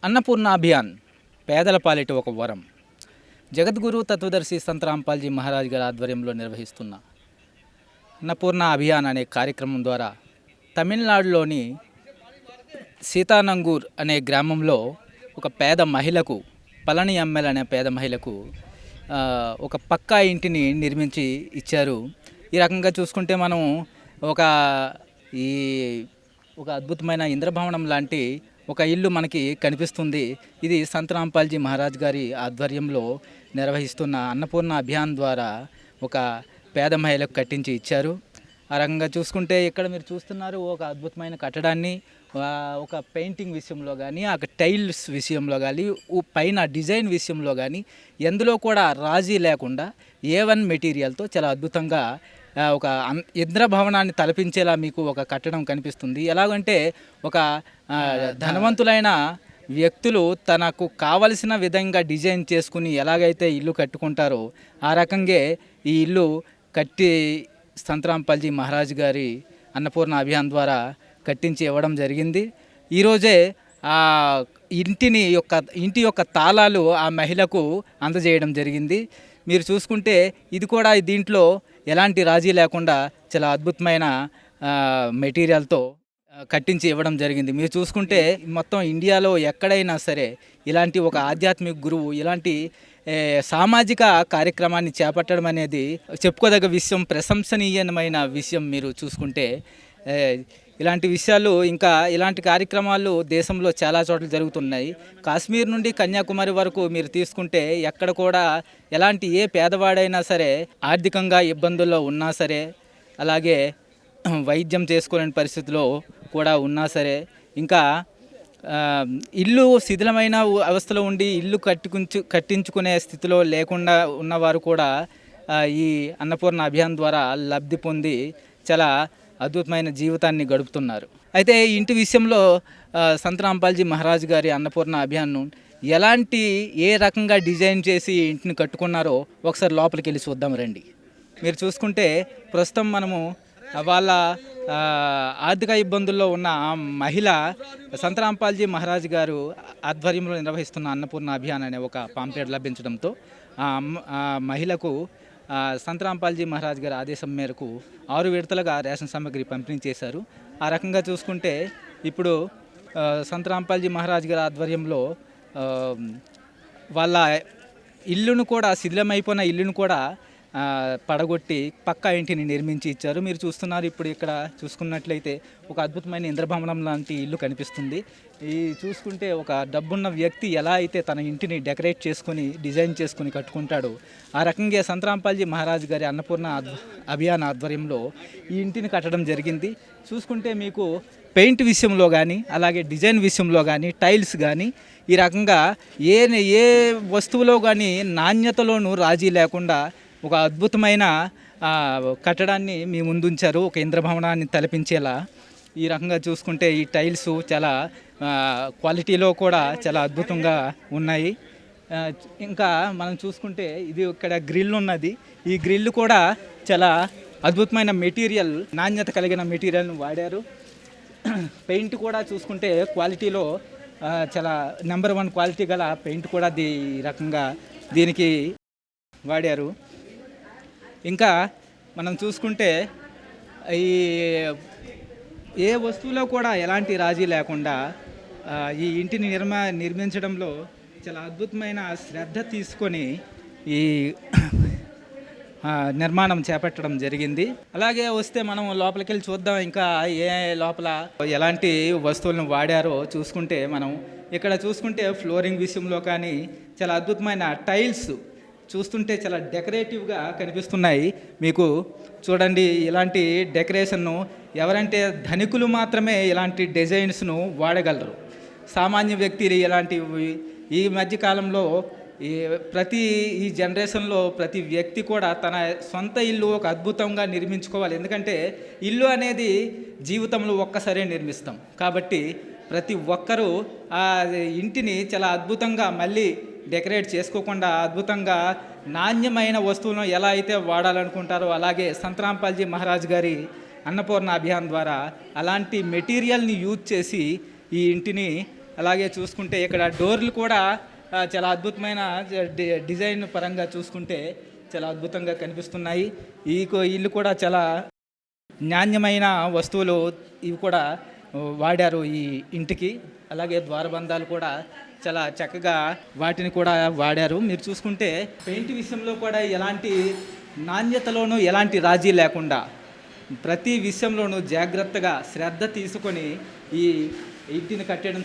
అన్నపూర్ణ అభియాన్ పేదల పాలిట ఒక వరం. జగద్గురు తత్వదర్శి సంత్ రాంపాల్జీ మహారాజ్ గారి ఆధ్వర్యంలో నిర్వహిస్తున్న అన్నపూర్ణ అభియాన్ అనే కార్యక్రమం ద్వారా తమిళనాడులోని సీతానంగూర్ అనే గ్రామంలో ఒక పేద మహిళకు, పళని ఎమ్మెల్ అనే పేద మహిళకు ఒక పక్కా ఇంటిని నిర్మించి ఇచ్చారు. ఈ రకంగా చూసుకుంటే మనం ఒక ఈ ఒక అద్భుతమైన ఇంద్రభవనం లాంటి ఒక ఇల్లు మనకి కనిపిస్తుంది. ఇది సంత్ రాంపాల్జీ మహారాజ్ గారి ఆధ్వర్యంలో నిర్వహిస్తున్న అన్నపూర్ణ అభియాన్ ద్వారా ఒక పేద మహిళకు కట్టించి ఇచ్చారు. ఆ రకంగా చూసుకుంటే ఇక్కడ మీరు చూస్తున్నారు ఒక అద్భుతమైన కట్టడాన్ని. ఒక పెయింటింగ్ విషయంలో కానీ, ఆ టైల్స్ విషయంలో కానీ, పైన డిజైన్ విషయంలో కానీ ఎందులో కూడా రాజీ లేకుండా A1 మెటీరియల్తో చాలా అద్భుతంగా ఒక ఇంద్రభవనాన్ని తలపించేలా మీకు ఒక కట్టడం కనిపిస్తుంది. ఎలాగంటే ఒక ధనవంతులైన వ్యక్తులు తనకు కావలసిన విధంగా డిజైన్ చేసుకుని ఎలాగైతే ఇల్లు కట్టుకుంటారో ఆ రకంగా ఈ ఇల్లు కట్టి సంత్ రాంపాల్జీ మహారాజ్ గారి అన్నపూర్ణ అభియాన్ ద్వారా కట్టించి ఇవ్వడం జరిగింది. ఈరోజే ఆ ఇంటి యొక్క తాళాలు ఆ మహిళకు అందజేయడం జరిగింది. మీరు చూసుకుంటే ఇది కూడా దీంట్లో ఎలాంటి రాజీ లేకుండా చాలా అద్భుతమైన మెటీరియల్తో కట్టించి ఇవ్వడం జరిగింది. మీరు చూసుకుంటే మొత్తం ఇండియాలో ఎక్కడైనా సరే ఇలాంటి ఒక ఆధ్యాత్మిక గురువు ఇలాంటి సామాజిక కార్యక్రమాన్ని చేపట్టడం అనేది చెప్పుకోదగ్గ విషయం, ప్రశంసనీయమైన విషయం. మీరు చూసుకుంటే ఇలాంటి విషయాలు, ఇంకా ఇలాంటి కార్యక్రమాలు దేశంలో చాలా చోట్ల జరుగుతున్నాయి. కాశ్మీర్ నుండి కన్యాకుమారి వరకు మీరు తీసుకుంటే ఎక్కడ కూడా ఎలాంటి ఏ పేదవాడైనా సరే ఆర్థికంగా ఇబ్బందుల్లో ఉన్నా సరే, అలాగే వైద్యం చేసుకోలేని పరిస్థితిలో కూడా ఉన్నా సరే, ఇంకా ఇల్లు శిథిలమైన అవస్థలో ఉండి ఇల్లు కట్టించుకునే స్థితిలో లేకుండా ఉన్నవారు కూడా ఈ అన్నపూర్ణ అభియాన్ ద్వారా లబ్ధి పొంది చాలా అద్భుతమైన జీవితాన్ని గడుపుతున్నారు. అయితే ఈ ఇంటి విషయంలో సంత్ రాంపాల్జీ మహారాజ్ గారి అన్నపూర్ణ అభియాన్ను ఏ రకంగా డిజైన్ చేసి ఇంటిని కట్టుకున్నారో ఒకసారి లోపలికి వెళ్ళి చూద్దాం రండి. మీరు చూసుకుంటే ప్రస్తుతం మనము వాళ్ళ ఆర్థిక ఇబ్బందుల్లో ఉన్న మహిళ సంత్ రాంపాల్జీ మహారాజ్ గారు ఆధ్వర్యంలో నిర్వహిస్తున్న అన్నపూర్ణ అభియాన్ అనే ఒక పాంప్లెట్ లభించడంతో ఆ మహిళకు సంత్ రాంపాల్జీ మహారాజ్ గారి ఆదేశం మేరకు 6 విడతలుగా రేషన్ సామాగ్రి పంపిణీ చేశారు. ఆ రకంగా చూసుకుంటే ఇప్పుడు సంత్ రాంపాల్జీ మహారాజ్ గారి ఆధ్వర్యంలో వాళ్ళ ఇల్లును కూడా, శిథిలమైపోయిన ఇల్లును కూడా పడగొట్టి పక్కా ఇంటిని నిర్మించి ఇచ్చారు. మీరు చూస్తున్నారు ఇప్పుడు ఇక్కడ చూసుకున్నట్లయితే ఒక అద్భుతమైన ఇంద్రభవనం లాంటి ఇల్లు కనిపిస్తుంది. ఈ చూసుకుంటే ఒక డబ్బున్న వ్యక్తి ఎలా అయితే తన ఇంటిని డెకరేట్ చేసుకొని డిజైన్ చేసుకొని కట్టుకుంటాడో ఆ రకంగా సంత్ రాంపాల్జీ మహారాజ్ గారి అన్నపూర్ణ అభియాన్ ఆధ్వర్యంలో ఈ ఇంటిని కట్టడం జరిగింది. చూసుకుంటే మీకు పెయింట్ విషయంలో కానీ, అలాగే డిజైన్ విషయంలో కానీ, టైల్స్ కానీ ఈ రకంగా ఏ వస్తువులో కానీ నాణ్యతలోనూ రాజీ లేకుండా ఒక అద్భుతమైన కట్టడాన్ని మీ ముందుంచారు, ఒక ఇంద్రభవనాన్ని తలపించేలా. ఈ రకంగా చూసుకుంటే ఈ టైల్స్ చాలా క్వాలిటీలో కూడా చాలా అద్భుతంగా ఉన్నాయి. ఇంకా మనం చూసుకుంటే ఇది ఇక్కడ గ్రిల్ ఉన్నది. ఈ గ్రిల్ కూడా చాలా అద్భుతమైన మెటీరియల్, నాణ్యత కలిగిన మెటీరియల్ని వాడారు. పెయింట్ కూడా చూసుకుంటే క్వాలిటీలో చాలా నెంబర్ 1 క్వాలిటీ గల పెయింట్ కూడా ఈ రకంగా దీనికి వాడారు. ఇంకా మనం చూసుకుంటే ఏ వస్తువులో కూడా ఎలాంటి రాజీ లేకుండా ఈ ఇంటిని నిర్మించడంలో చాలా అద్భుతమైన శ్రద్ధ తీసుకొని ఈ నిర్మాణం చేపట్టడం జరిగింది. అలాగే వస్తే మనం లోపలికి వెళ్ళి చూద్దాం ఇంకా లోపల ఎలాంటి వస్తువులను వాడారో చూసుకుంటే మనం ఇక్కడ చూసుకుంటే ఫ్లోరింగ్ విషయంలో కానీ చాలా అద్భుతమైన టైల్స్ చూస్తుంటే చాలా డెకరేటివ్గా కనిపిస్తున్నాయి. మీకు చూడండి, ఇలాంటి డెకరేషన్ను ఎవరంటే ధనికులు మాత్రమే ఇలాంటి డిజైన్స్ను వాడగలరు. సామాన్య వ్యక్తి ఇలాంటివి ఈ మధ్యకాలంలో ఈ జనరేషన్లో ప్రతి వ్యక్తి కూడా తన సొంత ఇల్లు ఒక అద్భుతంగా నిర్మించుకోవాలి. ఎందుకంటే ఇల్లు అనేది జీవితంలో ఒక్కసారే నిర్మిస్తాం కాబట్టి ప్రతి ఒక్కరూ ఆ ఇంటిని చాలా అద్భుతంగా మళ్ళీ డెకరేట్ చేసుకోకుండా అద్భుతంగా నాణ్యమైన వస్తువులను ఎలా అయితే వాడాలనుకుంటారో అలాగే సంత్ రాంపాల్జీ మహారాజ్ గారి అన్నపూర్ణ అభియాన్ ద్వారా అలాంటి మెటీరియల్ని యూజ్ చేసి ఈ ఇంటిని అలాగే చూసుకుంటే ఇక్కడ డోర్లు కూడా చాలా అద్భుతమైన డిజైన్ పరంగా చూసుకుంటే చాలా అద్భుతంగా కనిపిస్తున్నాయి. ఈ ఇల్లు కూడా చాలా నాణ్యమైన వస్తువులు ఇవి కూడా వాడారు ఈ ఇంటికి. అలాగే ద్వారబంధాలు కూడా చాలా చక్కగా వాటిని కూడా వాడారు. మీరు చూసుకుంటే పెయింట్ విషయంలో కూడా ఎలాంటి నాణ్యతలోనూ ఎలాంటి రాజీ లేకుండా ప్రతి విషయంలోనూ జాగ్రత్తగా శ్రద్ధ తీసుకొని ఈ ఇంటిని కట్టడం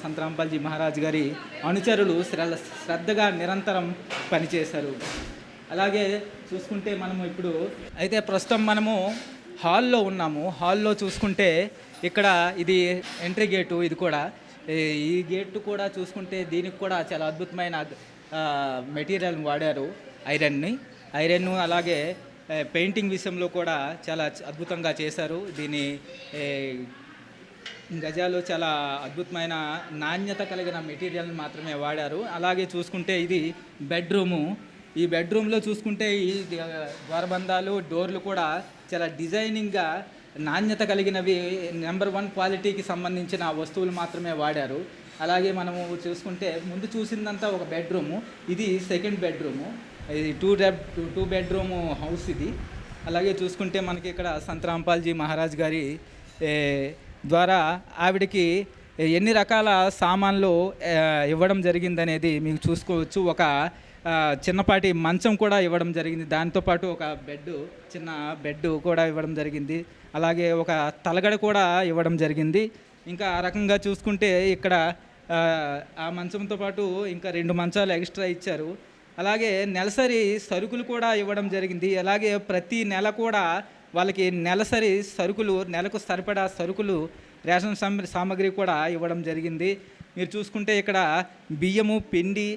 సంతరాంపాల్జీ మహారాజ్ గారి అనుచరులు శ్రద్ధగా నిరంతరం పనిచేశారు. అలాగే చూసుకుంటే మనము ఇప్పుడు అయితే ప్రస్తుతం మనము హాల్లో ఉన్నాము. హాల్లో చూసుకుంటే ఇక్కడ ఇది ఎంట్రీ గేటు. ఇది కూడా ఈ గేటు కూడా చూసుకుంటే దీనికి కూడా చాలా అద్భుతమైన మెటీరియల్ వాడారు, ఐరన్. అలాగే పెయింటింగ్ విషయంలో కూడా చాలా అద్భుతంగా చేశారు. దీని గజాలు చాలా అద్భుతమైన నాణ్యత కలిగిన మెటీరియల్ మాత్రమే వాడారు. అలాగే చూసుకుంటే ఇది బెడ్రూము. ఈ బెడ్రూమ్లో చూసుకుంటే ఈ ద్వారబంధాలు డోర్లు కూడా చాలా డిజైనింగ్గా నాణ్యత కలిగినవి నెంబర్ 1 క్వాలిటీకి సంబంధించిన వస్తువులు మాత్రమే వాడారు. అలాగే మనము చూసుకుంటే ముందు చూసిందంతా ఒక బెడ్రూము, ఇది సెకండ్ బెడ్రూము. ఇది టూ బెడ్రూము హౌస్ ఇది. అలాగే చూసుకుంటే మనకి ఇక్కడ సంతరాంపాల్జీ మహారాజ్ గారి ద్వారా ఆవిడకి ఎన్ని రకాల సామాన్లు ఇవ్వడం జరిగిందనేది మీకు చూసుకోవచ్చు. ఒక చిన్నపాటి మంచం కూడా ఇవ్వడం జరిగింది. దాంతోపాటు ఒక చిన్న బెడ్ కూడా ఇవ్వడం జరిగింది. అలాగే ఒక తలగడ కూడా ఇవ్వడం జరిగింది. ఇంకా ఆ రకంగా చూసుకుంటే ఇక్కడ ఆ మంచంతో పాటు ఇంకా 2 మంచాలు ఎక్స్ట్రా ఇచ్చారు. అలాగే నెలసరి సరుకులు కూడా ఇవ్వడం జరిగింది. అలాగే ప్రతి నెల కూడా వాళ్ళకి నెలసరి సరుకులు, నెలకు సరిపడా సరుకులు, రేషన్ సామాగ్రి కూడా ఇవ్వడం జరిగింది. మీరు చూసుకుంటే ఇక్కడ బియ్యము, పిండి,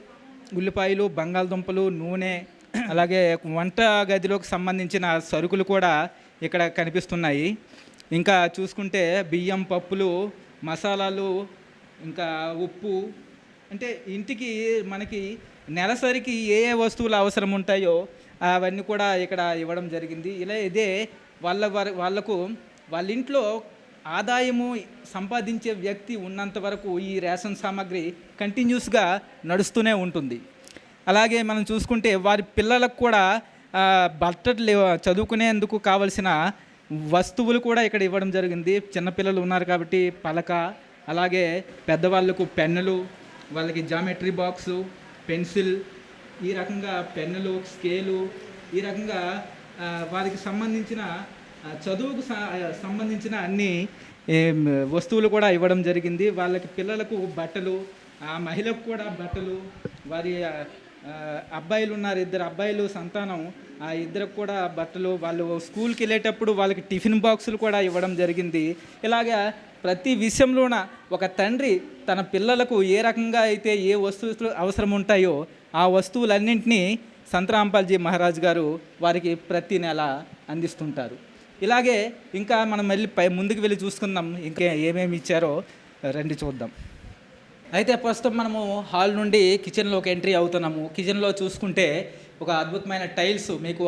ఉల్లిపాయలు, బంగాళదుంపలు, నూనె, అలాగే వంట గదిలోకి సంబంధించిన సరుకులు కూడా ఇక్కడ కనిపిస్తున్నాయి. ఇంకా చూసుకుంటే బియ్యం, పప్పులు, మసాలాలు, ఇంకా ఉప్పు, అంటే ఇంటికి మనకి నెలసరికి ఏ వస్తువులు అవసరం ఉంటాయో అవన్నీ కూడా ఇక్కడ ఇవ్వడం జరిగింది. ఇదే వాళ్ళకు వాళ్ళ ఇంట్లో ఆదాయము సంపాదించే వ్యక్తి ఉన్నంత వరకు ఈ రేషన్ సామాగ్రి కంటిన్యూస్గా నడుస్తూనే ఉంటుంది. అలాగే మనం చూసుకుంటే వారి పిల్లలకు కూడా బట్టలు చదువుకునేందుకు కావలసిన వస్తువులు కూడా ఇక్కడ ఇవ్వడం జరిగింది. చిన్నపిల్లలు ఉన్నారు కాబట్టి పలక, అలాగే పెద్దవాళ్ళకు పెన్నులు, వాళ్ళకి జామెట్రీ బాక్సు, పెన్సిల్, ఈ రకంగా పెన్నులు, స్కేలు, ఈ రకంగా వారికి సంబంధించిన చదువుకు సంబంధించిన అన్ని వస్తువులు కూడా ఇవ్వడం జరిగింది. వాళ్ళకి పిల్లలకు బట్టలు, ఆ మహిళకు కూడా బట్టలు, వారి అబ్బాయిలు ఉన్నారు, 2 అబ్బాయిలు సంతానం, ఆ 2కు కూడా బట్టలు, వాళ్ళు స్కూల్కి వెళ్ళేటప్పుడు వాళ్ళకి టిఫిన్ బాక్సులు కూడా ఇవ్వడం జరిగింది. ఇలాగా ప్రతి విషయంలోన ఒక తండ్రి తన పిల్లలకు ఏ రకంగా అయితే ఏ వస్తువులు అవసరం ఉంటాయో ఆ వస్తువులన్నింటినీ సంతరాంపాల్జీ మహారాజ్ గారు వారికి ప్రతి నెల అందిస్తుంటారు. ఇలాగే ఇంకా మనం ముందుకు వెళ్ళి చూసుకుందాం ఇంకా ఏమేమి ఇచ్చారో రండి చూద్దాం. అయితే ప్రస్తుతం మనము హాల్ నుండి కిచెన్లోకి ఎంట్రీ అవుతున్నాము. కిచెన్లో చూసుకుంటే ఒక అద్భుతమైన టైల్స్, మీకు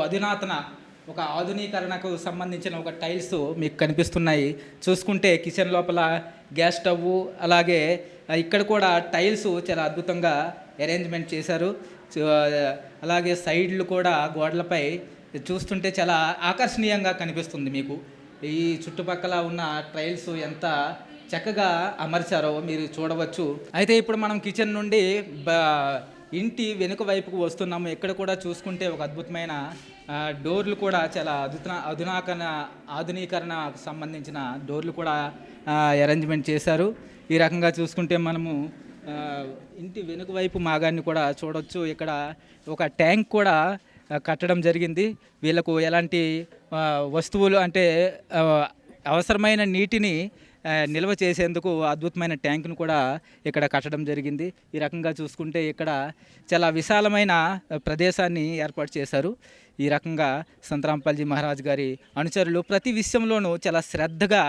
ఒక ఆధునీకరణకు సంబంధించిన ఒక టైల్స్ మీకు కనిపిస్తున్నాయి. చూసుకుంటే కిచెన్ లోపల గ్యాస్ స్టవ్, అలాగే ఇక్కడ కూడా టైల్స్ చాలా అద్భుతంగా అరేంజ్మెంట్ చేశారు. అలాగే సైడ్లు కూడా గోడలపై చూస్తుంటే చాలా ఆకర్షణీయంగా కనిపిస్తుంది. మీకు ఈ చుట్టుపక్కల ఉన్న టైల్స్ ఎంత చక్కగా అమర్చారో మీరు చూడవచ్చు. అయితే ఇప్పుడు మనం కిచెన్ నుండి ఇంటి వెనుక వైపుకు వస్తున్నాము. ఇక్కడ కూడా చూసుకుంటే ఒక అద్భుతమైన డోర్లు కూడా చాలా ఆధునీకరణకు సంబంధించిన డోర్లు కూడా అరేంజ్మెంట్ చేశారు. ఈ రకంగా చూసుకుంటే మనము ఇంటి వెనుక వైపు మాగాన్ని కూడా చూడవచ్చు. ఇక్కడ ఒక ట్యాంక్ కూడా కట్టడం జరిగింది. వీళ్ళకు ఎలాంటి వస్తువులు అంటే అవసరమైన నీటిని నిల్వ చేసేందుకు అద్భుతమైన ట్యాంకును కూడా ఇక్కడ కట్టడం జరిగింది. ఈ రకంగా చూసుకుంటే ఇక్కడ చాలా విశాలమైన ప్రదేశాన్ని ఏర్పాటు చేశారు. ఈ రకంగా సంతరాంపాల్జీ మహారాజ్ గారి అనుచరులు ప్రతి విషయంలోనూ చాలా శ్రద్ధగా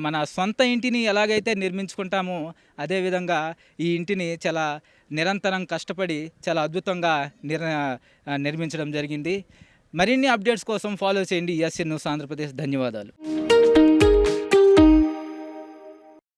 మన సొంత ఇంటిని ఎలాగైతే నిర్మించుకుంటామో అదేవిధంగా ఈ ఇంటిని చాలా నిరంతరం కష్టపడి చాలా అద్భుతంగా నిర్మించడం జరిగింది. మరిన్ని అప్డేట్స్ కోసం ఫాలో చేయండి ESN న్యూస్ ఆంధ్రప్రదేశ్. ధన్యవాదాలు.